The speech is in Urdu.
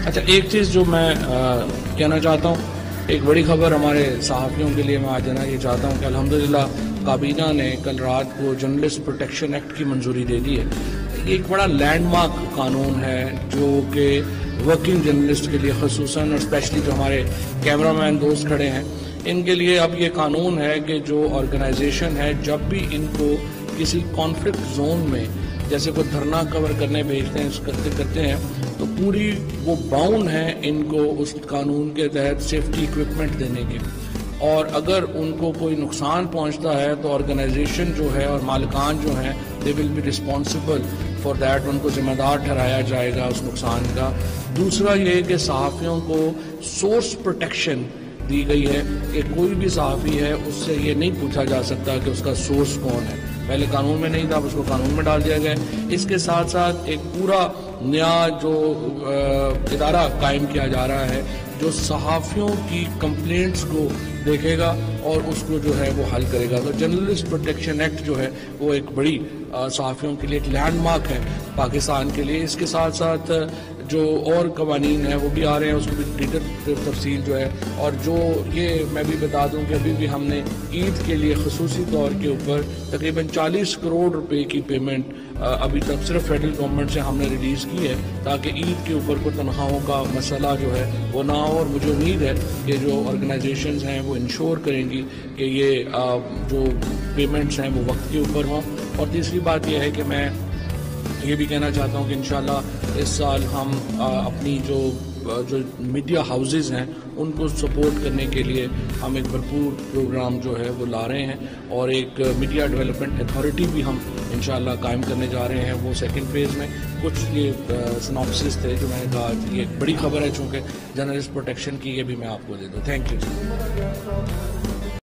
اچھا، ایک چیز جو میں کہنا چاہتا ہوں، ایک بڑی خبر ہمارے صحافیوں کے لیے میں آج دینا یہ چاہتا ہوں کہ الحمدللہ کابینہ نے کل رات کو جرنلسٹ پروٹیکشن ایکٹ کی منظوری دے دی ہے۔ یہ ایک بڑا لینڈ مارک قانون ہے جو کہ ورکنگ جرنلسٹ کے لیے خصوصاً اور اسپیشلی جو ہمارے کیمرہ مین دوست کھڑے ہیں ان کے لیے اب یہ قانون ہے کہ جو آرگنائزیشن ہے جب بھی ان کو کسی کانفلکٹ زون میں جیسے کوئی دھرنا کور کرنے بھیجتے ہیں کرتے ہیں تو پوری وہ باؤنڈ ہیں ان کو اس قانون کے تحت سیفٹی ایکوپمنٹ دینے کے، اور اگر ان کو کوئی نقصان پہنچتا ہے تو آرگنائزیشن جو ہے اور مالکان جو ہیں they will be responsible for that, ان کو ذمہ دار ٹھہرایا جائے گا اس نقصان کا۔ دوسرا یہ کہ صحافیوں کو سورس پروٹیکشن دی گئی ہے کہ کوئی بھی صحافی ہے اس سے یہ نہیں پوچھا جا سکتا کہ اس کا سورس کون ہے، پہلے قانون میں نہیں تھا، اب اس کو قانون میں ڈال دیا گیا ہے۔ اس کے ساتھ ساتھ ایک پورا نیا جو ادارہ قائم کیا جا رہا ہے جو صحافیوں کی کمپلینٹس کو دیکھے گا اور اس کو جو ہے وہ حل کرے گا۔ تو جرنلسٹ پروٹیکشن ایکٹ جو ہے وہ ایک بڑی صحافیوں کے لیے ایک لینڈ مارک ہے پاکستان کے لیے۔ اس کے ساتھ ساتھ جو اور قوانین ہیں وہ بھی آ رہے ہیں، اس کو بھی ڈیٹیل تفصیل جو ہے، اور جو یہ میں بھی بتا دوں کہ ابھی بھی ہم نے عید کے لیے خصوصی طور کے اوپر تقریباً 40 کروڑ روپے کی پیمنٹ ابھی تک صرف فیڈرل گورنمنٹ سے ہم نے ریلیز کی ہے تاکہ عید کے اوپر کوئی تنخواہوں کا مسئلہ جو ہے وہ نہ ہو، اور مجھے امید ہے کہ جو آرگنائزیشنز ہیں وہ انشور کریں گی کہ یہ جو پیمنٹس ہیں وہ وقت کے اوپر ہوں۔ اور تیسری بات یہ ہے کہ میں یہ بھی کہنا چاہتا ہوں کہ انشاءاللہ اس سال ہم اپنی جو میڈیا ہاؤسز ہیں ان کو سپورٹ کرنے کے لیے ہم ایک بھرپور پروگرام جو ہے وہ لا رہے ہیں، اور ایک میڈیا ڈیولپمنٹ اتھارٹی بھی ہم انشاءاللہ قائم کرنے جا رہے ہیں، وہ سیکنڈ فیز میں۔ کچھ یہ سناپسس تھے جو میں نے کہا یہ ایک بڑی خبر ہے چونکہ جرنلسٹ پروٹیکشن کی، یہ بھی میں آپ کو دے دوں۔ Thank you.